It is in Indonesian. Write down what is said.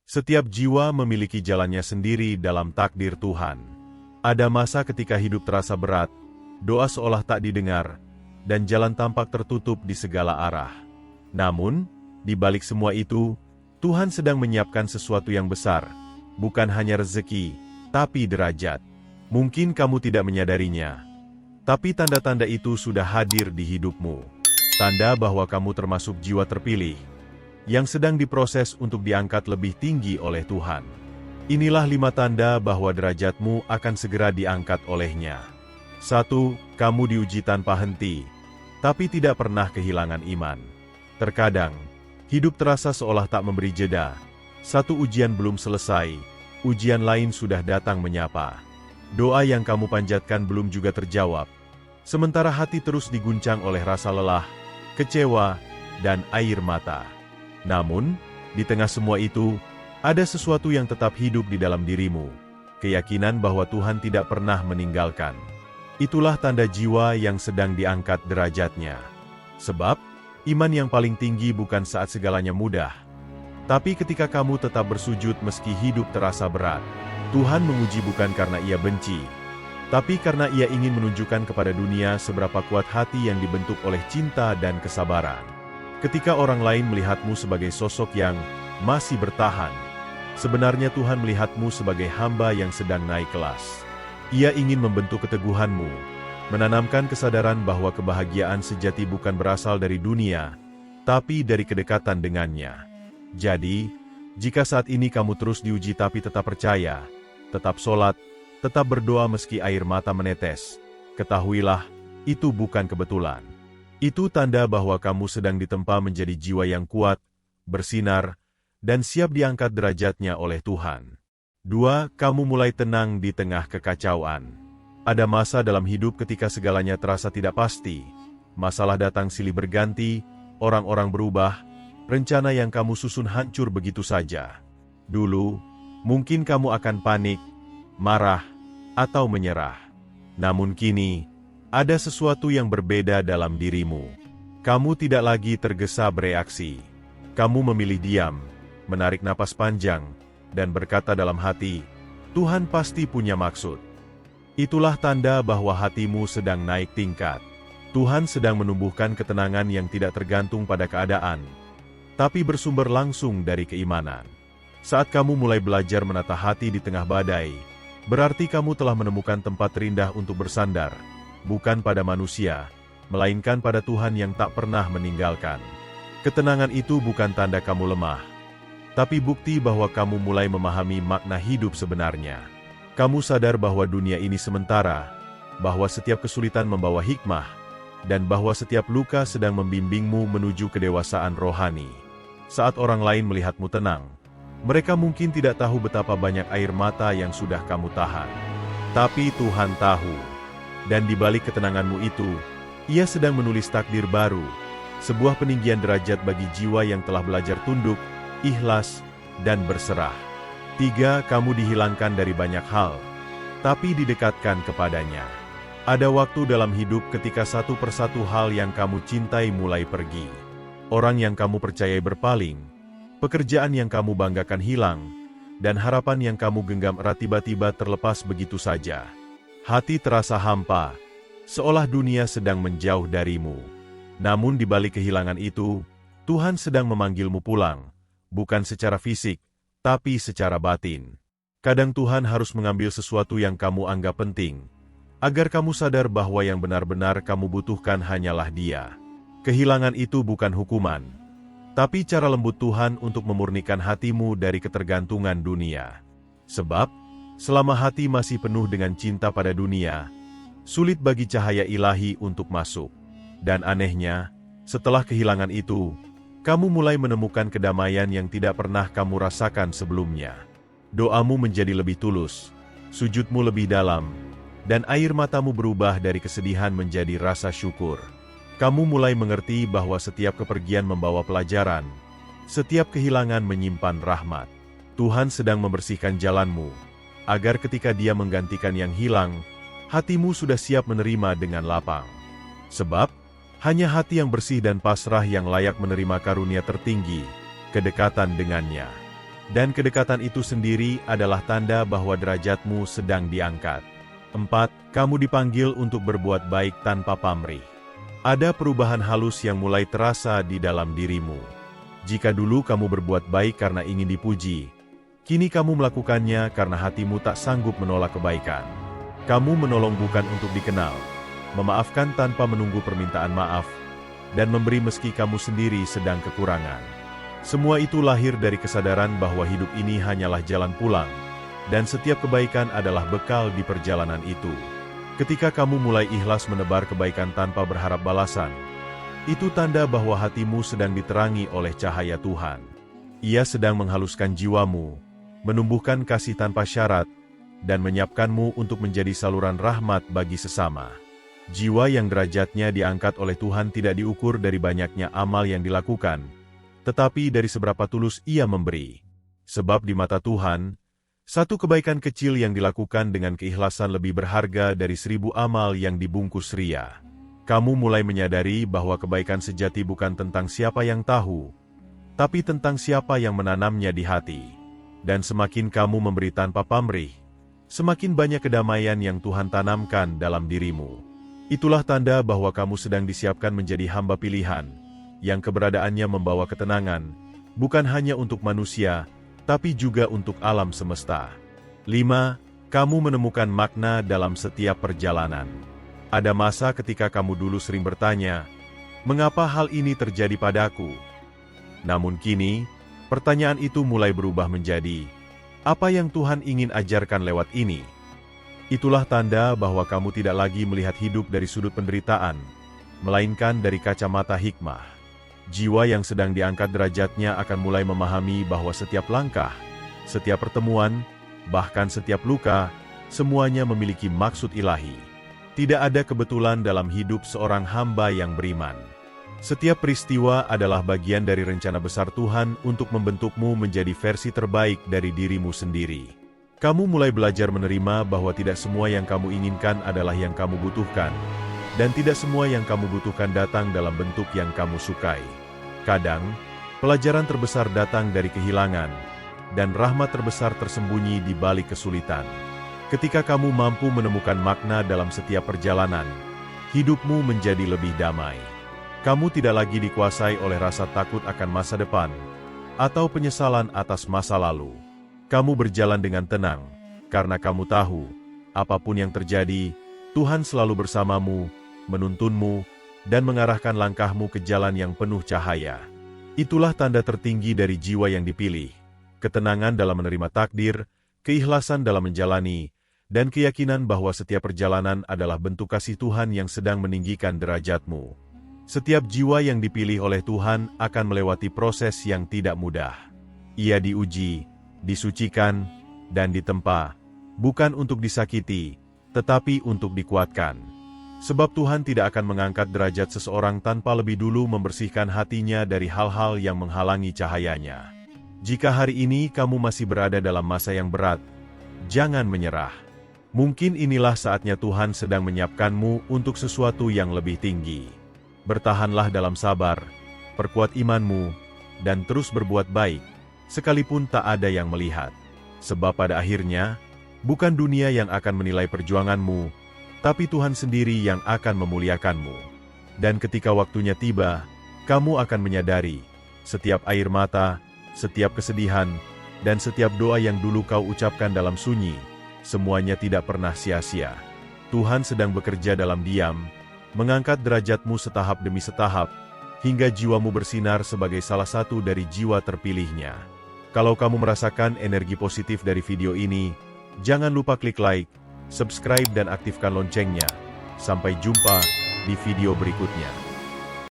Setiap jiwa memiliki jalannya sendiri dalam takdir Tuhan. Ada masa ketika hidup terasa berat, doa seolah tak didengar, dan jalan tampak tertutup di segala arah. Namun, di balik semua itu, Tuhan sedang menyiapkan sesuatu yang besar, bukan hanya rezeki, tapi derajat. Mungkin kamu tidak menyadarinya, tapi tanda-tanda itu sudah hadir di hidupmu. Tanda bahwa kamu termasuk jiwa terpilih, yang sedang diproses untuk diangkat lebih tinggi oleh Tuhan. Inilah 5 tanda bahwa derajatmu akan segera diangkat olehnya. 1. Kamu diuji tanpa henti, tapi tidak pernah kehilangan iman. Terkadang, hidup terasa seolah tak memberi jeda. Satu ujian belum selesai, ujian lain sudah datang menyapa. Doa yang kamu panjatkan belum juga terjawab, sementara hati terus diguncang oleh rasa lelah, kecewa, dan air mata. Namun, di tengah semua itu, ada sesuatu yang tetap hidup di dalam dirimu, keyakinan bahwa Tuhan tidak pernah meninggalkan. Itulah tanda jiwa yang sedang diangkat derajatnya. Sebab, iman yang paling tinggi bukan saat segalanya mudah, tapi ketika kamu tetap bersujud meski hidup terasa berat. Tuhan menguji bukan karena Ia benci, tapi karena Ia ingin menunjukkan kepada dunia seberapa kuat hati yang dibentuk oleh cinta dan kesabaran. Ketika orang lain melihatmu sebagai sosok yang masih bertahan, sebenarnya Tuhan melihatmu sebagai hamba yang sedang naik kelas. Ia ingin membentuk keteguhanmu, menanamkan kesadaran bahwa kebahagiaan sejati bukan berasal dari dunia, tapi dari kedekatan dengannya. Jadi, jika saat ini kamu terus diuji tapi tetap percaya, tetap sholat, tetap berdoa meski air mata menetes, ketahuilah, itu bukan kebetulan. Itu tanda bahwa kamu sedang ditempa menjadi jiwa yang kuat, bersinar, dan siap diangkat derajatnya oleh Tuhan. 2. Kamu mulai tenang di tengah kekacauan. Ada masa dalam hidup ketika segalanya terasa tidak pasti. Masalah datang silih berganti, orang-orang berubah, rencana yang kamu susun hancur begitu saja. Dulu, mungkin kamu akan panik, marah, atau menyerah. Namun kini, ada sesuatu yang berbeda dalam dirimu. Kamu tidak lagi tergesa bereaksi. Kamu memilih diam, menarik napas panjang, dan berkata dalam hati, Tuhan pasti punya maksud. Itulah tanda bahwa hatimu sedang naik tingkat. Tuhan sedang menumbuhkan ketenangan yang tidak tergantung pada keadaan, tapi bersumber langsung dari keimanan. Saat kamu mulai belajar menata hati di tengah badai, berarti kamu telah menemukan tempat terindah untuk bersandar, bukan pada manusia, melainkan pada Tuhan yang tak pernah meninggalkan. Ketenangan itu bukan tanda kamu lemah, tapi bukti bahwa kamu mulai memahami makna hidup sebenarnya. Kamu sadar bahwa dunia ini sementara, bahwa setiap kesulitan membawa hikmah, dan bahwa setiap luka sedang membimbingmu menuju kedewasaan rohani. Saat orang lain melihatmu tenang, mereka mungkin tidak tahu betapa banyak air mata yang sudah kamu tahan. Tapi Tuhan tahu. Dan di balik ketenanganmu itu, Ia sedang menulis takdir baru, sebuah peninggian derajat bagi jiwa yang telah belajar tunduk, ikhlas, dan berserah. 3. Kamu dihilangkan dari banyak hal, tapi didekatkan kepadanya. Ada waktu dalam hidup ketika satu persatu hal yang kamu cintai mulai pergi. Orang yang kamu percayai berpaling, pekerjaan yang kamu banggakan hilang, dan harapan yang kamu genggam erat tiba-tiba terlepas begitu saja. Hati terasa hampa, seolah dunia sedang menjauh darimu. Namun di balik kehilangan itu, Tuhan sedang memanggilmu pulang, bukan secara fisik, tapi secara batin. Kadang Tuhan harus mengambil sesuatu yang kamu anggap penting, agar kamu sadar bahwa yang benar-benar kamu butuhkan hanyalah Dia. Kehilangan itu bukan hukuman, tapi cara lembut Tuhan untuk memurnikan hatimu dari ketergantungan dunia. Sebab, selama hati masih penuh dengan cinta pada dunia, sulit bagi cahaya ilahi untuk masuk. Dan anehnya, setelah kehilangan itu, kamu mulai menemukan kedamaian yang tidak pernah kamu rasakan sebelumnya. Doamu menjadi lebih tulus, sujudmu lebih dalam, dan air matamu berubah dari kesedihan menjadi rasa syukur. Kamu mulai mengerti bahwa setiap kepergian membawa pelajaran, setiap kehilangan menyimpan rahmat. Tuhan sedang membersihkan jalanmu, agar ketika Dia menggantikan yang hilang, hatimu sudah siap menerima dengan lapang. Sebab, hanya hati yang bersih dan pasrah yang layak menerima karunia tertinggi, kedekatan dengannya. Dan kedekatan itu sendiri adalah tanda bahwa derajatmu sedang diangkat. 4. Kamu dipanggil untuk berbuat baik tanpa pamrih. Ada perubahan halus yang mulai terasa di dalam dirimu. Jika dulu kamu berbuat baik karena ingin dipuji, kini kamu melakukannya karena hatimu tak sanggup menolak kebaikan. Kamu menolong bukan untuk dikenal, memaafkan tanpa menunggu permintaan maaf, dan memberi meski kamu sendiri sedang kekurangan. Semua itu lahir dari kesadaran bahwa hidup ini hanyalah jalan pulang, dan setiap kebaikan adalah bekal di perjalanan itu. Ketika kamu mulai ikhlas menebar kebaikan tanpa berharap balasan, itu tanda bahwa hatimu sedang diterangi oleh cahaya Tuhan. Ia sedang menghaluskan jiwamu, menumbuhkan kasih tanpa syarat, dan menyiapkanmu untuk menjadi saluran rahmat bagi sesama. Jiwa yang derajatnya diangkat oleh Tuhan tidak diukur dari banyaknya amal yang dilakukan, tetapi dari seberapa tulus ia memberi. Sebab di mata Tuhan, satu kebaikan kecil yang dilakukan dengan keikhlasan lebih berharga dari 1000 amal yang dibungkus ria. Kamu mulai menyadari bahwa kebaikan sejati bukan tentang siapa yang tahu, tapi tentang siapa yang menanamnya di hati. Dan semakin kamu memberi tanpa pamrih, semakin banyak kedamaian yang Tuhan tanamkan dalam dirimu. Itulah tanda bahwa kamu sedang disiapkan menjadi hamba pilihan, yang keberadaannya membawa ketenangan, bukan hanya untuk manusia, tapi juga untuk alam semesta. 5. Kamu menemukan makna dalam setiap perjalanan. Ada masa ketika kamu dulu sering bertanya, mengapa hal ini terjadi padaku? Namun kini, pertanyaan itu mulai berubah menjadi, apa yang Tuhan ingin ajarkan lewat ini? Itulah tanda bahwa kamu tidak lagi melihat hidup dari sudut penderitaan, melainkan dari kacamata hikmah. Jiwa yang sedang diangkat derajatnya akan mulai memahami bahwa setiap langkah, setiap pertemuan, bahkan setiap luka, semuanya memiliki maksud ilahi. Tidak ada kebetulan dalam hidup seorang hamba yang beriman. Setiap peristiwa adalah bagian dari rencana besar Tuhan untuk membentukmu menjadi versi terbaik dari dirimu sendiri. Kamu mulai belajar menerima bahwa tidak semua yang kamu inginkan adalah yang kamu butuhkan, dan tidak semua yang kamu butuhkan datang dalam bentuk yang kamu sukai. Kadang, pelajaran terbesar datang dari kehilangan, dan rahmat terbesar tersembunyi di balik kesulitan. Ketika kamu mampu menemukan makna dalam setiap perjalanan, hidupmu menjadi lebih damai. Kamu tidak lagi dikuasai oleh rasa takut akan masa depan, atau penyesalan atas masa lalu. Kamu berjalan dengan tenang, karena kamu tahu, apapun yang terjadi, Tuhan selalu bersamamu, menuntunmu, dan mengarahkan langkahmu ke jalan yang penuh cahaya. Itulah tanda tertinggi dari jiwa yang dipilih, ketenangan dalam menerima takdir, keikhlasan dalam menjalani, dan keyakinan bahwa setiap perjalanan adalah bentuk kasih Tuhan yang sedang meninggikan derajatmu. Setiap jiwa yang dipilih oleh Tuhan akan melewati proses yang tidak mudah. Ia diuji, disucikan, dan ditempa, bukan untuk disakiti, tetapi untuk dikuatkan. Sebab Tuhan tidak akan mengangkat derajat seseorang tanpa lebih dulu membersihkan hatinya dari hal-hal yang menghalangi cahayanya. Jika hari ini kamu masih berada dalam masa yang berat, jangan menyerah. Mungkin inilah saatnya Tuhan sedang menyiapkanmu untuk sesuatu yang lebih tinggi. Bertahanlah dalam sabar, perkuat imanmu, dan terus berbuat baik, sekalipun tak ada yang melihat. Sebab pada akhirnya, bukan dunia yang akan menilai perjuanganmu, tapi Tuhan sendiri yang akan memuliakanmu. Dan ketika waktunya tiba, kamu akan menyadari, setiap air mata, setiap kesedihan, dan setiap doa yang dulu kau ucapkan dalam sunyi, semuanya tidak pernah sia-sia. Tuhan sedang bekerja dalam diam, mengangkat derajatmu setahap demi setahap, hingga jiwamu bersinar sebagai salah satu dari jiwa terpilihnya. Kalau kamu merasakan energi positif dari video ini, jangan lupa klik like, subscribe dan aktifkan loncengnya. Sampai jumpa di video berikutnya.